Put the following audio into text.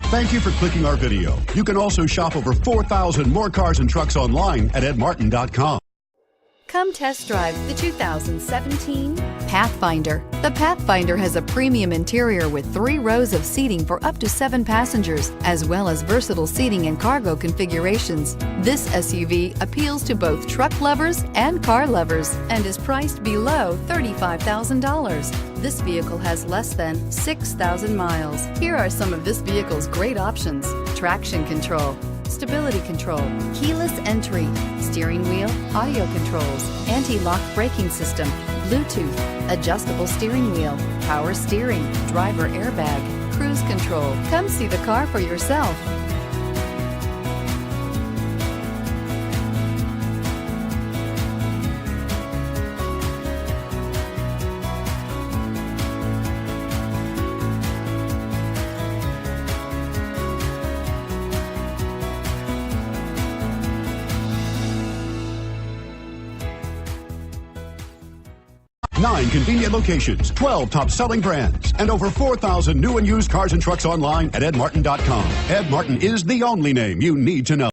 Thank you for clicking our video. You can also shop over 4,000 more cars and trucks online at edmartin.com. Come test drive the 2017 Pathfinder. The Pathfinder has a premium interior with 3 rows of seating for up to 7 passengers, as well as versatile seating and cargo configurations. This SUV appeals to both truck lovers and car lovers and is priced below $35,000. This vehicle has less than 6,000 miles. Here are some of this vehicle's great options: traction control, stability control, keyless entry, steering wheel audio controls, anti-lock braking system, Bluetooth, adjustable steering wheel, power steering, driver airbag, cruise control. Come see the car for yourself. Nine convenient locations, 12 top-selling brands, and over 4,000 new and used cars and trucks online at edmartin.com. Ed Martin is the only name you need to know.